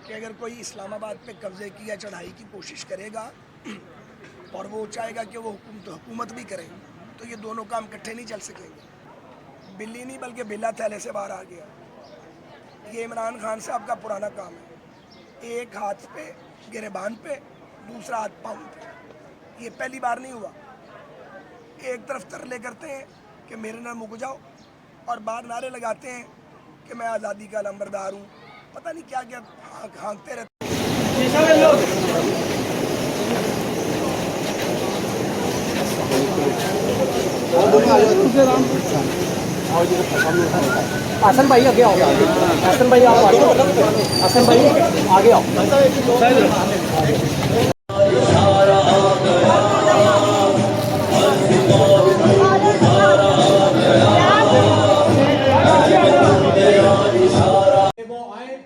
کہ اگر کوئی اسلام آباد پہ قبضے کی یا چڑھائی کی کوشش کرے گا اور وہ چاہے گا کہ وہ حکومت بھی کرے تو یہ دونوں کام اکٹھے نہیں چل سکیں گے۔ بلی نہیں بلکہ بلا تھیلے سے باہر آ گیا۔ یہ عمران خان صاحب کا پرانا کام ہے، ایک ہاتھ پہ گریبان پہ، دوسرا ہاتھ پاؤں پہ۔ یہ پہلی بار نہیں ہوا۔ ایک طرف ترلے کرتے ہیں کہ میرے نہ مک جاؤ، اور بعد نعرے لگاتے ہیں کہ میں آزادی کا علمبردار ہوں، پتہ نہیں کیا کیا ہانکتے رہتے حسن بھائی آگے آؤ، حسن بھائی آپ آگے آؤ، حسن بھائی آگے آؤ۔ وہ آئیں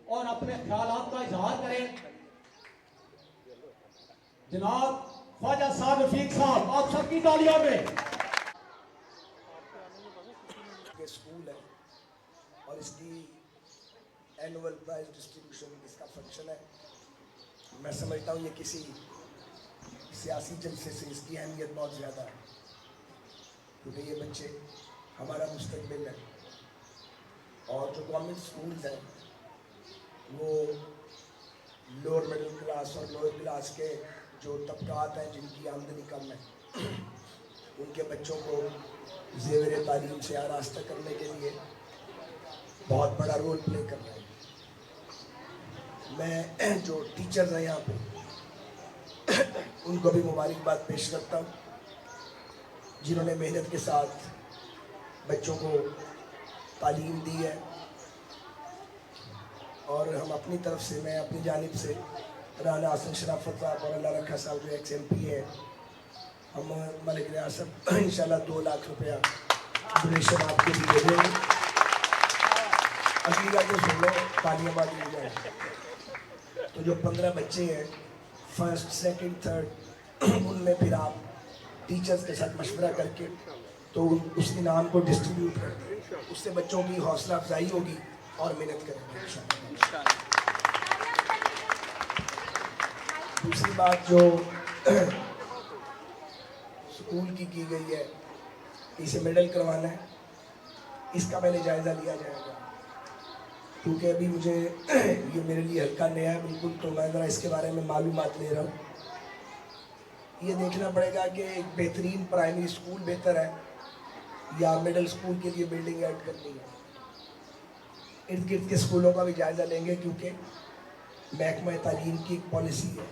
اور اپنے خیالات کا اظہار کریں۔ جناب خواجہ صاحب رفیق صاحب، آپ سب کی تالیوں میں۔ اسکول ہے اور اس کی اینول پرائز ڈسٹریبیوشن اس کا فنکشن ہے۔ میں سمجھتا ہوں یہ کسی سیاسی جلسے سے اس کی اہمیت بہت زیادہ ہے، کیونکہ یہ بچے ہمارا مستقبل ہے، اور جو گورنمنٹ اسکولز ہیں وہ لوور مڈل کلاس اور لوور کلاس کے جو طبقات ہیں جن کی آمدنی کم ہے ان کے بچوں کو زیور تعلیم سے آراستہ کرنے کے لیے بہت بڑا رول پلے کر رہے ہیں۔ میں جو ٹیچرز ہیں یہاں پہ ان کو بھی مبارکباد پیش کرتا ہوں، جنہوں نے محنت کے ساتھ بچوں کو تعلیم دی ہے، اور ہم اپنی طرف سے، میں اپنی جانب سے رانا حسن شرافت صاحب اور اللہ رکھا صاحب جو ایکس ایم پی ہیں، ہم ملک ریاست انشاءاللہ 2 لاکھ روپیہ ڈونیشن آپ کے لیے دے دیں گے۔ عقیدہ کو سن لو، تالیاں بازی ہو جائے۔ تو جو 15 بچے ہیں فرسٹ سیکنڈ تھرڈ، ان میں پھر آپ ٹیچرز کے ساتھ مشورہ کر کے تو اس انعام کو ڈسٹریبیوٹ کر دیں، اس سے بچوں کی حوصلہ افزائی ہوگی اور محنت کریں گے انشاءاللہ۔ دوسری بات جو اسکول کی گئی ہے، اسے میڈل کروانا ہے، اس کا پہلے جائزہ لیا جائے گا، کیونکہ ابھی مجھے یہ میرے لیے ہلکا نیا ہے بالکل، تو میں ذرا اس کے بارے میں معلومات لے رہا ہوں۔ یہ دیکھنا پڑے گا کہ ایک بہترین پرائمری اسکول بہتر ہے یا مڈل اسکول کے لیے بلڈنگ ایڈ کرنی ہے۔ ارد گرد کے اسکولوں کا بھی جائزہ لیں گے، کیونکہ محکمہ تعلیم کی ایک پالیسی ہے،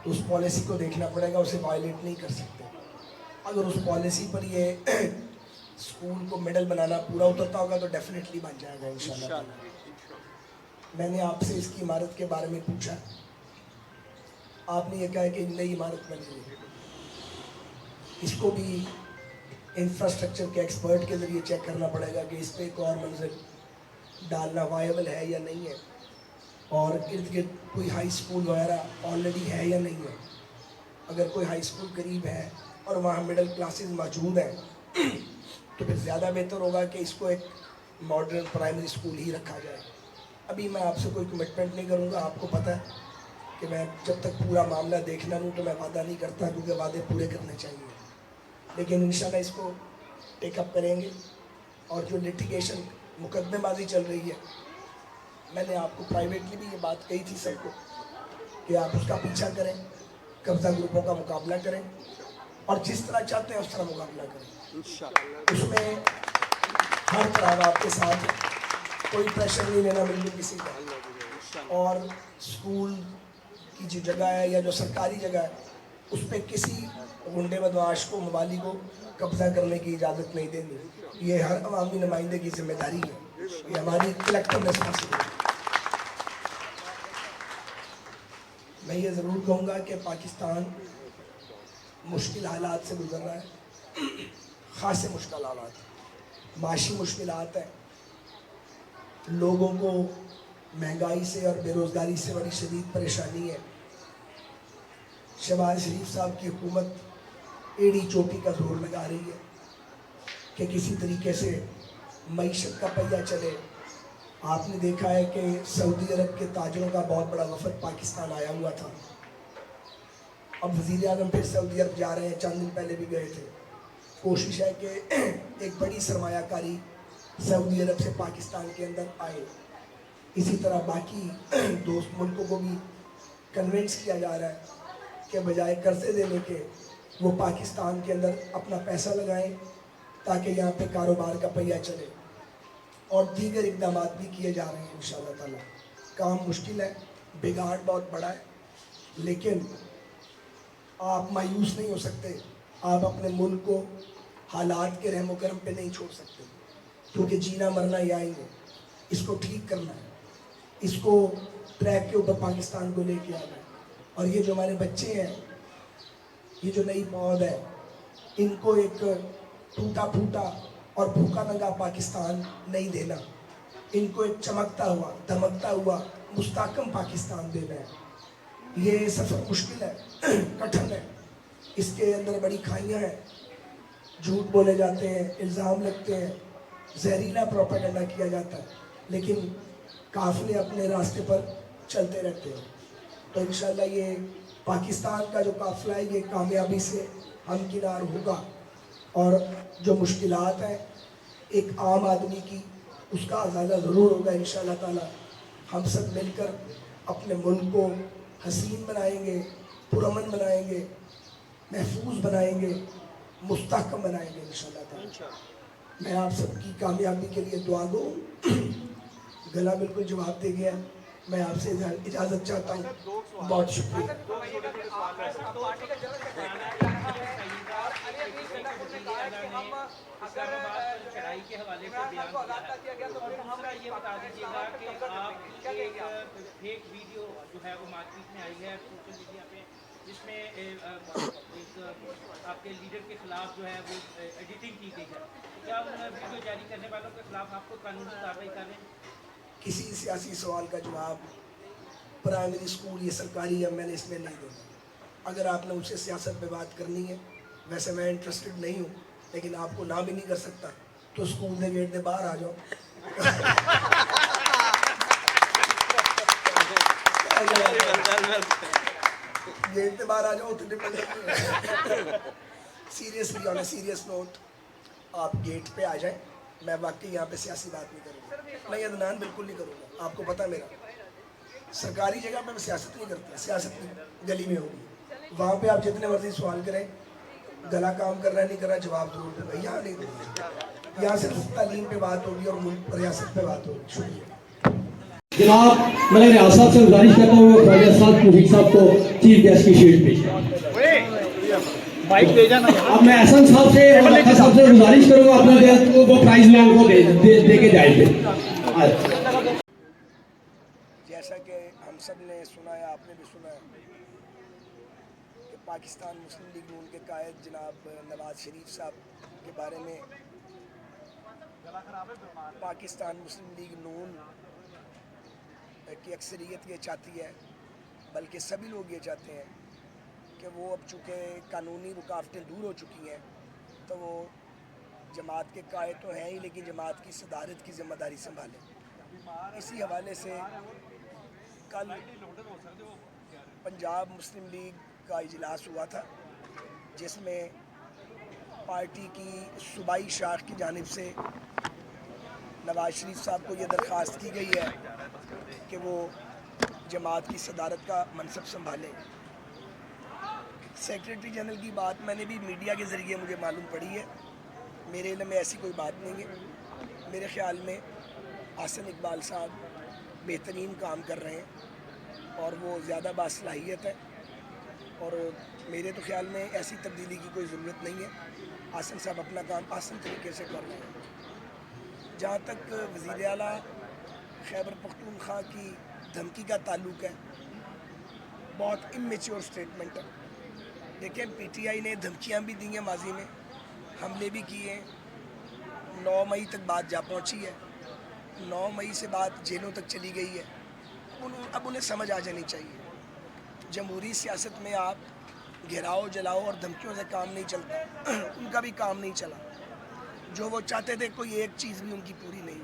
تو اس پالیسی کو دیکھنا پڑے گا، اسے وائلیٹ نہیں کر سکتے۔ اگر اس پالیسی پر یہ اسکول کو میڈل بنانا پورا اترتا ہوگا تو ڈیفینیٹلی بن جائے گا انشاءاللہ۔ میں نے آپ سے اس کی عمارت کے بارے میں پوچھا، آپ نے یہ کہا کہ نئی عمارت بنی ہے، اس کو بھی انفراسٹرکچر کے ایکسپرٹ کے ذریعے چیک کرنا پڑے گا کہ اس پہ ایک اور منزل ڈالنا وائبل ہے یا نہیں ہے، اور ارد گرد کوئی ہائی اسکول وغیرہ آلریڈی ہے یا نہیں ہے۔ اگر کوئی ہائی اسکول قریب ہے اور وہاں مڈل کلاسز موجود ہیں تو پھر زیادہ بہتر ہوگا کہ اس کو ایک ماڈرن پرائمری اسکول ہی رکھا جائے۔ ابھی میں آپ سے کوئی کمٹمنٹ نہیں کروں گا، آپ کو پتہ ہے کہ میں جب تک پورا معاملہ دیکھنا لوں تو میں وعدہ نہیں کرتا، کیونکہ وعدے پورے کرنے چاہیے، لیکن انشاءاللہ اس کو ٹیک اپ کریں گے۔ اور جو لٹیگیشن مقدمے بازی چل رہی ہے، میں نے آپ کو پرائیویٹلی بھی یہ بات کہی تھی سب کو کہ آپ اس کا پیچھا کریں، قبضہ گروپوں کا مقابلہ کریں، اور جس طرح چاہتے ہیں اس طرح مقابلہ کریں۔ اس میں ہر طرح آپ کے ساتھ، کوئی پریشر نہیں لینا بالکل کسی کا، اور اسکول کی جو جگہ ہے یا جو سرکاری جگہ ہے اس پہ کسی غنڈے بدمعاش کو، موالی کو قبضہ کرنے کی اجازت نہیں دینی۔ یہ ہر عوامی نمائندے کی ذمہ داری ہے، یہ ہماری کلیکٹیو ریسپانسبلٹی ہے۔ میں یہ ضرور کہوں گا کہ پاکستان مشکل حالات سے گزر رہا ہے، خاصے مشکل حالات، معاشی مشکلات ہیں، لوگوں کو مہنگائی سے اور بے روزگاری سے بڑی شدید پریشانی ہے۔ شہباز شریف صاحب کی حکومت ایڑی چوٹی کا زور لگا رہی ہے کہ کسی طریقے سے معیشت کا پہیہ چلے آپ نے دیکھا ہے کہ سعودی عرب کے تاجروں کا بہت بڑا وفد پاکستان آیا ہوا تھا. اب وزیر اعظم پھر سعودی عرب جا رہے ہیں, چند دن پہلے بھی گئے تھے. کوشش ہے کہ ایک بڑی سرمایہ کاری سعودی عرب سے پاکستان کے اندر آئے. اسی طرح باقی دوست ملکوں کو بھی کنونس کیا جا رہا ہے کہ بجائے قرضے دینے کے وہ پاکستان کے اندر اپنا پیسہ لگائیں تاکہ یہاں پہ کاروبار کا پہیہ چلے. اور دیگر اقدامات بھی کیے جا رہے ہیں انشاءاللہ تعالی. کام مشکل ہے, بگاڑ بہت بڑا ہے, لیکن آپ مایوس نہیں ہو سکتے. آپ اپنے ملک کو حالات کے رحم و کرم پہ نہیں چھوڑ سکتے, کیونکہ جینا مرنا یہ آئیں گے. اس کو ٹھیک کرنا ہے, اس کو ٹریک کے اوپر پاکستان کو لے کے آنا ہے. اور یہ جو ہمارے بچے ہیں, یہ جو نئی پود ہے, ان کو ایک ٹوٹا پھوٹا اور بھوکا ننگا پاکستان نہیں دینا. ان کو ایک چمکتا ہوا دمکتا ہوا مستحکم پاکستان دینا ہے. یہ سفر مشکل ہے, کٹھن ہے, اس کے اندر بڑی کھائیاں ہیں. جھوٹ بولے جاتے ہیں, الزام لگتے ہیں, زہریلا پروپیگنڈا کیا جاتا ہے, لیکن قافلے اپنے راستے پر چلتے رہتے ہیں. تو انشاءاللہ یہ پاکستان کا جو قافلہ ہے یہ کامیابی سے ہمکنار ہوگا. اور جو مشکلات ہیں ایک عام آدمی کی, اس کا ازالہ ضرور ہوگا انشاءاللہ تعالی. ہم سب مل کر اپنے ملک کو حسین بنائیں گے, پرامن بنائیں گے, محفوظ بنائیں گے, مستحکم بنائیں گے انشاءاللہ تعالی. میں آپ سب کی کامیابی کے لیے دعا گو. گلا بالکل جواب دے گیا. میں آپ سے اجازت چاہتا ہوں. بہت شکریہ. اسلام آباد پر چڑھائی کے حوالے سے بیان کیا ہے, اور دوسرا یہ بتا دیجیے گا کہ آپ کی ایک فیک ویڈیو جو ہے وہ مارکیٹ میں آئی ہے سوشل میڈیا پہ, جس میں ایک آپ کے لیڈر کے خلاف جو ہے وہ ایڈیٹنگ کی گئی ہے. کیا ان ویڈیو جاری کرنے والوں کے خلاف آپ کو قانونی کارروائی کر رہے ہیں؟ کسی سیاسی سوال کا جواب پرائمری اسکول یا سرکاری یا میں نے اس میں نہیں دینا. اگر آپ نے ان سے سیاست پہ بات کرنی ہے, ویسے میں انٹرسٹڈ نہیں ہوں, لیکن آپ کو نہ بھی نہیں کر سکتا, تو اسکول دے گیٹ دے باہر آ جاؤ. گیٹ دے باہر آ جاؤ تو seriously on a serious note آپ گیٹ پہ آ جائیں. میں واقعی یہاں پہ سیاسی بات نہیں کروں گا, میں عدنان بالکل نہیں کروں گا. آپ کو پتہ میرا سرکاری جگہ پہ میں سیاست نہیں کرتا, سیاست گلی میں ہوگی. وہاں پہ آپ جتنے مرضی سوال کریں, گلا کام کر رہا ہے نہیں کر رہا جواب ضرور دوں گا. یہاں نہیں دوں گا. یہاں صرف تعلیم پہ بات ہوگی اور ملک ریاست پہ بات ہوگی. شکریہ جناب. میں ریاست سے گزارش کرتا ہوں خواجہ صاحب توفیق صاحب کو چیف گیسٹ کی شیٹ پیش کریں. اب میں احسن صاحب سے اور لکھا صاحب سے گزارش کروں گا اپنا وہ پرائز میں ان کو دے کے جائیں گے. جیسا کہ ہم سب نے سنا ہے, آپ نے بھی سنا ہے کہ پاکستان مسلم لیگ نون کے قائد جناب نواز شریف صاحب کے بارے میں پاکستان مسلم لیگ نون کی اکثریت یہ چاہتی ہے, بلکہ سبھی لوگ یہ چاہتے ہیں کہ وہ اب چونکہ قانونی رکاوٹیں دور ہو چکی ہیں تو وہ جماعت کے قائد تو ہیں ہی, لیکن جماعت کی صدارت کی ذمہ داری سنبھالیں. اسی حوالے سے کل پنجاب مسلم لیگ کا اجلاس ہوا تھا, جس میں پارٹی کی صوبائی شاخ کی جانب سے نواز شریف صاحب کو یہ درخواست کی گئی ہے کہ وہ جماعت کی صدارت کا منصب سنبھالیں. سیکریٹری جنرل کی بات میں نے بھی میڈیا کے ذریعے مجھے معلوم پڑی ہے. میرے علم میں ایسی کوئی بات نہیں ہے. میرے خیال میں حسن اقبال صاحب بہترین کام کر رہے ہیں اور وہ زیادہ باصلاحیت ہے, اور میرے تو خیال میں ایسی تبدیلی کی کوئی ضرورت نہیں ہے. حسن صاحب اپنا کام آسان طریقے سے کر رہے ہیں. جہاں تک وزیر اعلیٰ خیبر پختونخوا کی دھمکی کا تعلق ہے, بہت امیچور سٹیٹمنٹ ہے. دیکھیں, پی ٹی آئی نے دھمکیاں بھی دی ہیں ماضی میں, حملے بھی کیے ہیں. 9 مئی تک بات جا پہنچی ہے, 9 مئی سے بات جیلوں تک چلی گئی ہے. اب انہیں سمجھ آ جانی چاہیے. جمہوری سیاست میں آپ گھیراؤ جلاؤ اور دھمکیوں سے کام نہیں چلتا. ان کا بھی کام نہیں چلا. جو وہ چاہتے تھے کوئی ایک چیز بھی ان کی پوری نہیں.